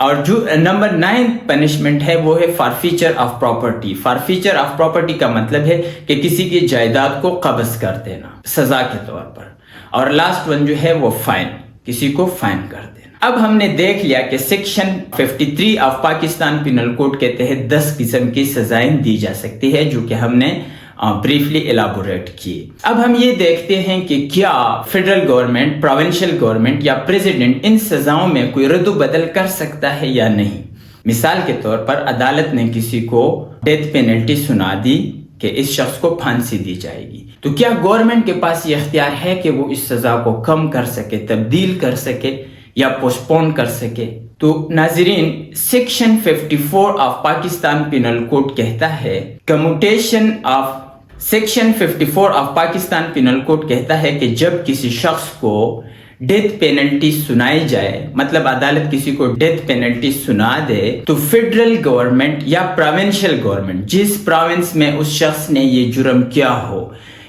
اور جو number 9 punishment ہے وہ ہے فارفیچر آف پراپرٹی. فارفیچر آف پراپرٹی کا مطلب ہے کہ کسی کی جائیداد کو قبض کر دینا سزا کے طور پر. اور لاسٹ ون جو ہے وہ فائن، کسی کو فائن کر دینا. اب ہم نے دیکھ لیا کہ section 53 of Pakistan penal code کے تحت 10 قسم کی سزائیں دی جا سکتی ہے، جو کہ ہم نے بریفلی ایلابوریٹ کی. اب ہم یہ دیکھتے ہیں کہ کیا فیڈرل گورنمنٹ، پروونشل گورنمنٹ یا پریزیڈنٹ ان سزاؤں میں کوئی رد و بدل کر سکتا ہے یا نہیں. مثال کے طور پر عدالت نے کسی کو ڈیتھ پینلٹی سنا دی کہ اس شخص کو پھانسی دی جائے گی، تو کیا گورنمنٹ کے پاس یہ اختیار ہے کہ وہ اس سزا کو کم کر سکے، تبدیل کر سکے یا پوسٹ پون کر سکے؟ تو ناظرین، section 54 of Pakistan penal code کہتا ہے commutation of section 54 of Pakistan penal code کہتا ہے کہ جب کسی شخص کو ڈیتھ پینلٹی سنائی جائے، مطلب عدالت کسی کو ڈیتھ پینلٹی سنا دے، تو فیڈرل گورنمنٹ یا پروونشل گورنمنٹ، جس پروونس میں اس شخص نے یہ جرم کیا ہو،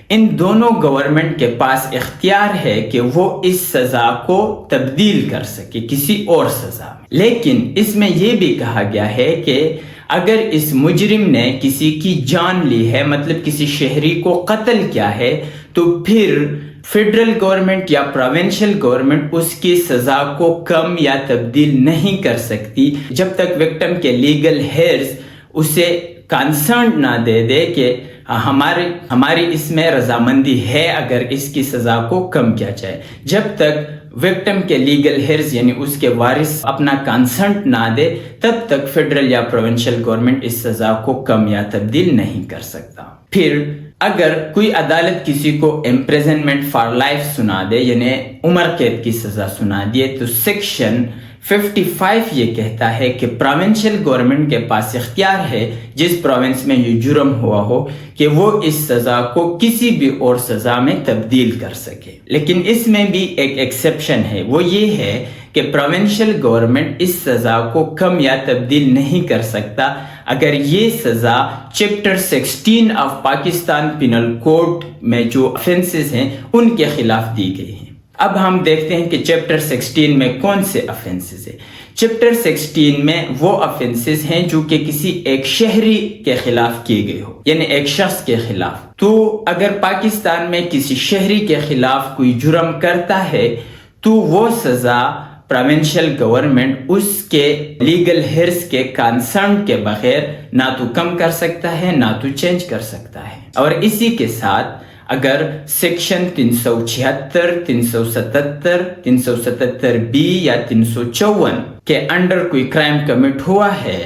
ان دونوں گورنمنٹ کے پاس اختیار ہے کہ وہ اس سزا کو تبدیل کر سکے کسی اور سزا میں. لیکن اس میں یہ بھی کہا گیا ہے کہ اگر اس مجرم نے کسی کی جان لی ہے، مطلب کسی شہری کو قتل کیا ہے، تو پھر فیڈرل گورنمنٹ یا پروونشل گورنمنٹ اس کی سزا کو کم یا تبدیل نہیں کر سکتی جب تک وکٹم کے لیگل ہیئرز اسے کنسرن نہ دے دے کہ ہماری اس میں رضامندی ہے اگر اس کی سزا کو کم کیا جائے. جب تک وکٹم کے لیگل ہیئرز یعنی اس کے وارث اپنا کنسنٹ نہ دے، تب تک فیڈرل یا پروونشل گورنمنٹ اس سزا کو کم یا تبدیل نہیں کر سکتا. پھر اگر کوئی عدالت کسی کو امپریزنمنٹ فار لائف سنا دے، یعنی عمر قید کی سزا سنا دیے، تو سیکشن 55 یہ کہتا ہے کہ پروونشل گورنمنٹ کے پاس اختیار ہے جس پروونس میں یہ جرم ہوا ہو کہ وہ اس سزا کو کسی بھی اور سزا میں تبدیل کر سکے. لیکن اس میں بھی ایک ایکسیپشن ہے، وہ یہ ہے کہ پروونشل گورنمنٹ اس سزا کو کم یا تبدیل نہیں کر سکتا اگر یہ سزا chapter 16 of Pakistan penal code میں جو افینسز ہیں ان کے خلاف دی گئی ہیں. اب ہم دیکھتے ہیں کہ چیپٹر 16 میں کون سے افینسز ہیں. چیپٹر 16 میں وہ افینسز ہیں جو کہ کسی ایک شہری کے خلاف کیے گئے ہو، یعنی ایک شخص کے خلاف. تو اگر پاکستان میں کسی شہری کے خلاف کوئی جرم کرتا ہے تو وہ سزا پروونشل گورنمنٹ اس کے لیگل ہیئرز کے کنسرن کے بغیر نہ تو کم کر سکتا ہے نہ تو چینج کر سکتا ہے. اور اسی کے ساتھ اگر سیکشن 376، 377، 377 بی یا 354 کے انڈر کوئی کرائم کمٹ ہوا ہے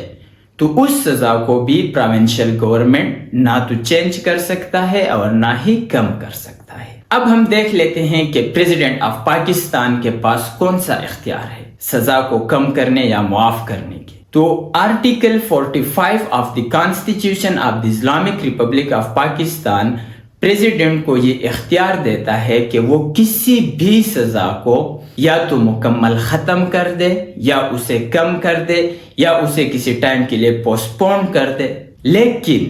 تو اس سزا کو بھی پروونشل گورنمنٹ نہ تو چینج کر سکتا ہے اور نہ ہی کم کر سکتا ہے. اب ہم دیکھ لیتے ہیں کہ پریزیڈنٹ آف پاکستان کے پاس کون سا اختیار ہے سزا کو کم کرنے یا معاف کرنے کی. تو article 45 of the constitution of the Islamic republic of Pakistan president کو یہ اختیار دیتا ہے کہ وہ کسی بھی سزا کو یا تو مکمل ختم کر دے یا اسے کم کر دے یا اسے کسی ٹائم کے لیے پوسٹ پون کر دے. لیکن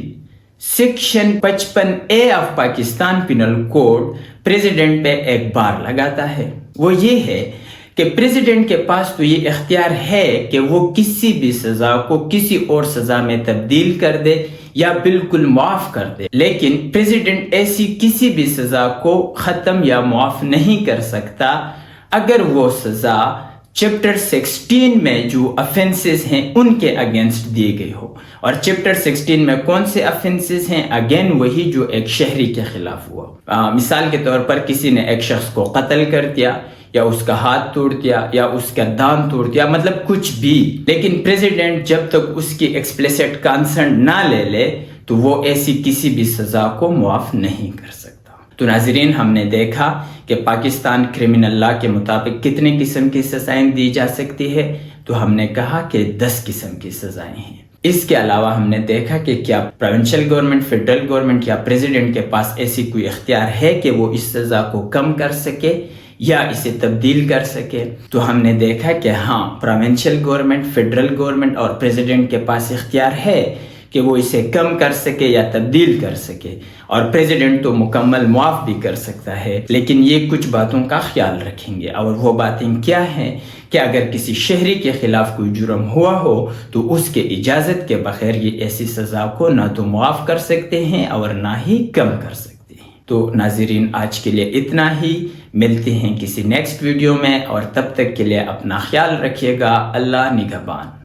section 55A of Pakistan penal code president پہ ایک بار لگاتا ہے. وہ یہ ہے کہ پریزیڈنٹ کے پاس تو یہ اختیار ہے کہ وہ کسی بھی سزا کو کسی اور سزا میں تبدیل کر دے یا بالکل معاف کر دے، لیکن پریزیڈنٹ ایسی کسی بھی سزا کو ختم یا معاف نہیں کر سکتا اگر وہ سزا چیپٹر 16 میں جو افینسز ہیں ان کے اگینسٹ دی گئی ہو. اور چیپٹر 16 میں کون سے افینسز ہیں؟ اگین وہی جو ایک شہری کے خلاف ہوا. مثال کے طور پر کسی نے ایک شخص کو قتل کر دیا یا اس کا ہاتھ توڑ دیا یا اس کا دان توڑ دیا، مطلب کچھ بھی. لیکن پریزیڈنٹ جب تک اس کی ایکسپلیسٹ کنسرن نہ لے لے تو وہ ایسی کسی بھی سزا کو معاف نہیں کر سکتا. تو ناظرین، ہم نے دیکھا کہ پاکستان کرمنل لا کے مطابق کتنے قسم کی سزائیں دی جا سکتی ہے. تو ہم نے کہا کہ 10 قسم کی سزائیں ہیں. اس کے علاوہ ہم نے دیکھا کہ کیا پروونشل گورنمنٹ، فیڈرل گورنمنٹ یا پریزیڈنٹ کے پاس ایسی کوئی اختیار ہے کہ وہ اس سزا کو کم کر سکے یا اسے تبدیل کر سکے. تو ہم نے دیکھا کہ ہاں، پروونشل گورنمنٹ، فیڈرل گورنمنٹ اور پریزیڈنٹ کے پاس اختیار ہے کہ وہ اسے کم کر سکے یا تبدیل کر سکے، اور پریزیڈنٹ تو مکمل معاف بھی کر سکتا ہے، لیکن یہ کچھ باتوں کا خیال رکھیں گے۔ اور وہ باتیں کیا ہیں کہ اگر کسی شہری کے خلاف کوئی جرم ہوا ہو تو اس کے اجازت کے بغیر یہ ایسی سزا کو نہ تو معاف کر سکتے ہیں اور نہ ہی کم کر سکتے ہیں۔ تو ناظرین، آج کے لیے اتنا ہی، ملتے ہیں کسی نیکسٹ ویڈیو میں، اور تب تک کے لیے اپنا خیال رکھیے گا۔ اللہ نگہبان۔